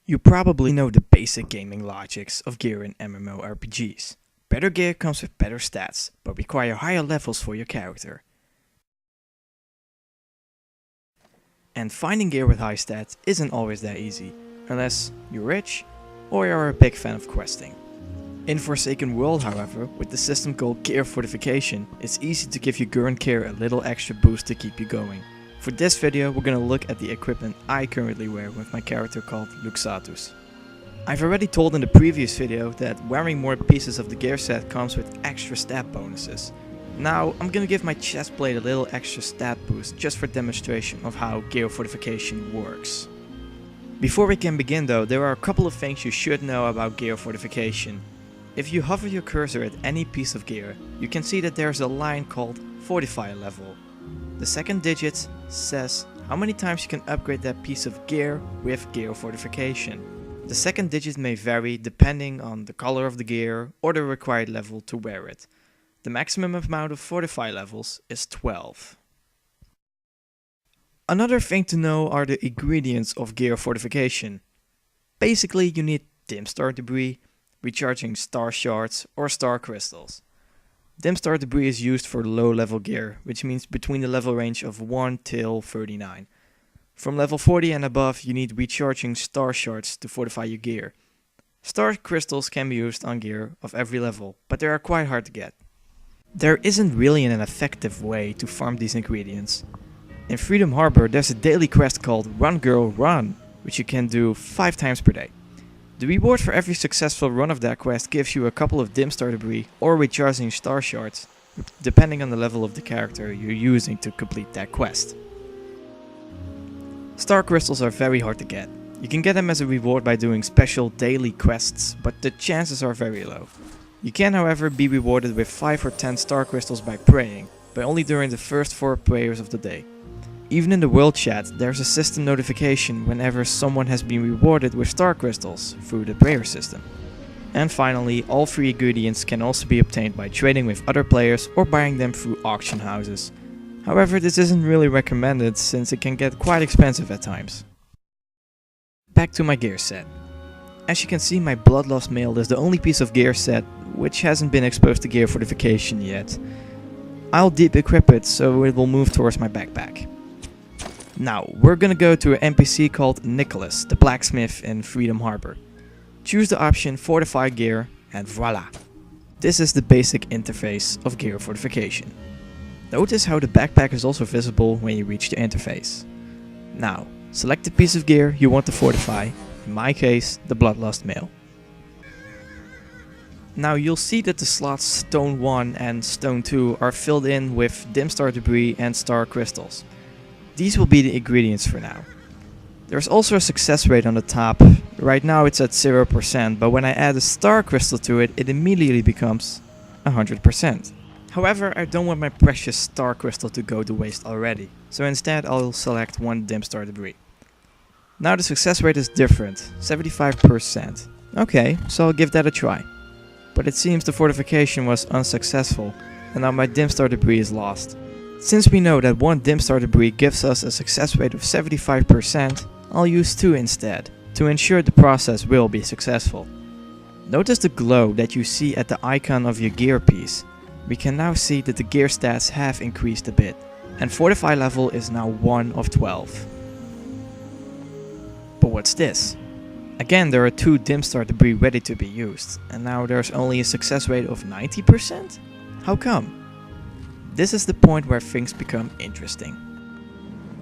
You probably know the basic gaming logics of gear in MMORPGs. Better gear comes with better stats, but require higher levels for your character. And finding gear with high stats isn't always that easy, unless you're rich or you're a big fan of questing. In Forsaken World, however, with the system called gear fortification, it's easy to give your current gear a little extra boost to keep you going. For this video, we're gonna look at the equipment I currently wear with my character called Luxatus. I've already told in the previous video that wearing more pieces of the gear set comes with extra stat bonuses. Now, I'm gonna give my chest plate a little extra stat boost just for demonstration of how gear fortification works. Before we can begin though, there are a couple of things you should know about gear fortification. If you hover your cursor at any piece of gear, you can see that there's a line called Fortify level. The second digit says how many times you can upgrade that piece of gear with gear fortification. The second digit may vary depending on the color of the gear or the required level to wear it. The maximum amount of Fortify levels is 12. Another thing to know are the ingredients of gear fortification. Basically, you need dim star debris, recharging star shards or star crystals. Dim star debris is used for low level gear, which means between the level range of 1 till 39. From level 40 and above, you need recharging star shards to fortify your gear. Star crystals can be used on gear of every level, but they are quite hard to get. There isn't really an effective way to farm these ingredients. In Freedom Harbor, there's a daily quest called Run Girl Run, which you can do 5 times per day. The reward for every successful run of that quest gives you a couple of dim star debris or recharging star shards, depending on the level of the character you're using to complete that quest. Star crystals are very hard to get. You can get them as a reward by doing special daily quests, but the chances are very low. You can however be rewarded with 5 or 10 star crystals by praying, but only during the first 4 prayers of the day. Even in the world chat, there's a system notification whenever someone has been rewarded with star crystals through the prayer system. And finally, all 3 ingredients can also be obtained by trading with other players or buying them through auction houses. However, this isn't really recommended since it can get quite expensive at times. Back to my gear set. As you can see, my Bloodlust mail is the only piece of gear set which hasn't been exposed to gear fortification yet. I'll deep equip it so it will move towards my backpack. Now, we're gonna go to an NPC called Nicholas, the blacksmith in Freedom Harbor. Choose the option Fortify Gear and voila! This is the basic interface of gear fortification. Notice how the backpack is also visible when you reach the interface. Now, select the piece of gear you want to fortify, in my case, the Bloodlust mail. Now you'll see that the slots Stone 1 and Stone 2 are filled in with dim star debris and star crystals. These will be the ingredients for now. There's also a success rate on the top. Right now it's at 0%, but when I add a star crystal to it, it immediately becomes 100%. However, I don't want my precious star crystal to go to waste already, so instead I'll select 1 dim star debris. Now the success rate is different, 75%. Okay, so I'll give that a try. But it seems the fortification was unsuccessful, and now my dim star debris is lost. Since we know that 1 dim star debris gives us a success rate of 75%, I'll use 2 instead, to ensure the process will be successful. Notice the glow that you see at the icon of your gear piece. We can now see that the gear stats have increased a bit, and Fortify level is now 1 of 12. But what's this? Again, there are 2 dim star debris ready to be used, and now there's only a success rate of 90%? How come? This is the point where things become interesting.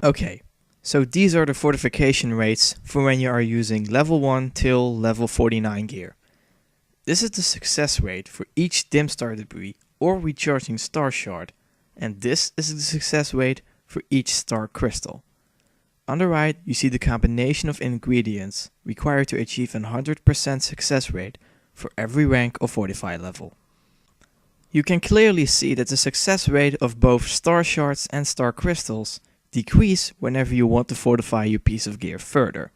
Okay, so these are the fortification rates for when you are using level 1 till level 49 gear. This is the success rate for each dim star debris or recharging star shard, and this is the success rate for each star crystal. On the right, you see the combination of ingredients required to achieve a 100% success rate for every rank of Fortify level. You can clearly see that the success rate of both star shards and star crystals decrease whenever you want to fortify your piece of gear further.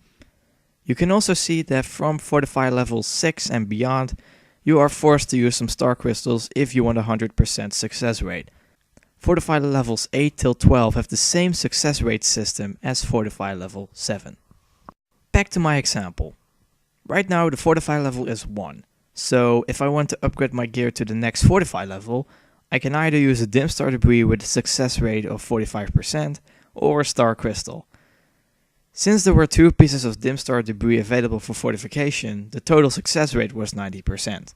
You can also see that from Fortify level 6 and beyond, you are forced to use some star crystals if you want a 100% success rate. Fortify levels 8 till 12 have the same success rate system as Fortify level 7. Back to my example. Right now the fortify level is 1, so if I want to upgrade my gear to the next fortify level, I can either use a dim star debris with a success rate of 45% or a star crystal. Since there were 2 pieces of dim star debris available for fortification, the total success rate was 90%.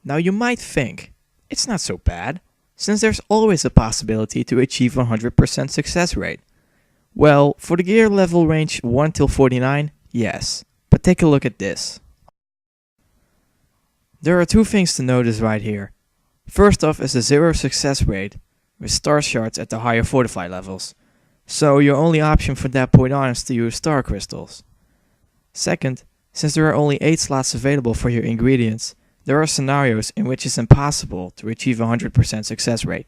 Now you might think, it's not so bad, since there's always a possibility to achieve a 100% success rate. Well, for the gear level range 1 till 49, yes, but take a look at this. There are 2 things to notice right here. First off is the 0 success rate, with star shards at the higher fortify levels, so your only option from that point on is to use star crystals. Second, since there are only 8 slots available for your ingredients, there are scenarios in which it's impossible to achieve a 100% success rate.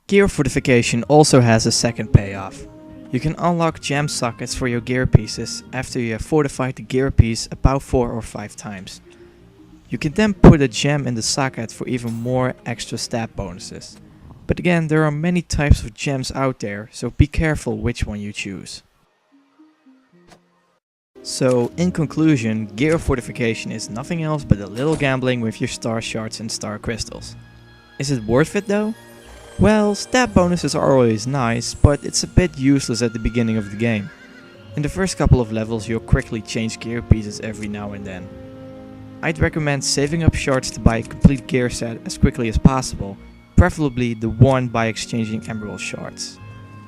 Gear fortification also has a second payoff. You can unlock gem sockets for your gear pieces after you have fortified the gear piece about 4 or 5 times. You can then put a gem in the socket for even more extra stat bonuses. But again, there are many types of gems out there, so be careful which one you choose. So, in conclusion, gear fortification is nothing else but a little gambling with your star shards and star crystals. Is it worth it though? Well, stat bonuses are always nice, but it's a bit useless at the beginning of the game. In the first couple of levels you'll quickly change gear pieces every now and then. I'd recommend saving up shards to buy a complete gear set as quickly as possible, preferably the one by exchanging emerald shards.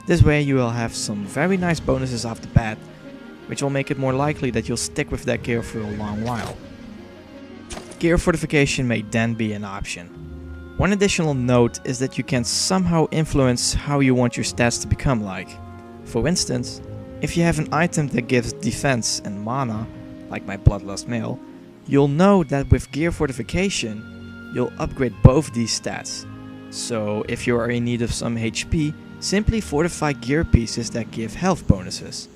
This way you will have some very nice bonuses off the bat, which will make it more likely that you'll stick with that gear for a long while. Gear fortification may then be an option. One additional note is that you can somehow influence how you want your stats to become like. For instance, if you have an item that gives defense and mana, like my Bloodlust Mail, you'll know that with gear fortification, you'll upgrade both these stats. So if you are in need of some HP, simply fortify gear pieces that give health bonuses.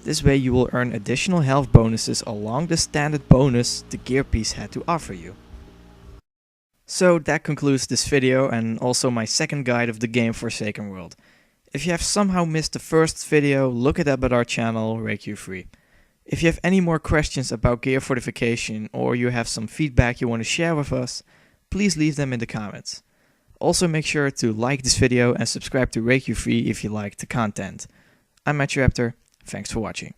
This way you will earn additional health bonuses along the standard bonus the gear piece had to offer you. So that concludes this video and also my second guide of the game Forsaken World. If you have somehow missed the first video, look it up at our channel RegQ3. If you have any more questions about gear fortification or you have some feedback you want to share with us, please leave them in the comments. Also make sure to like this video and subscribe to RegQ3 if you like the content. I'm Matthew Raptor. Thanks for watching.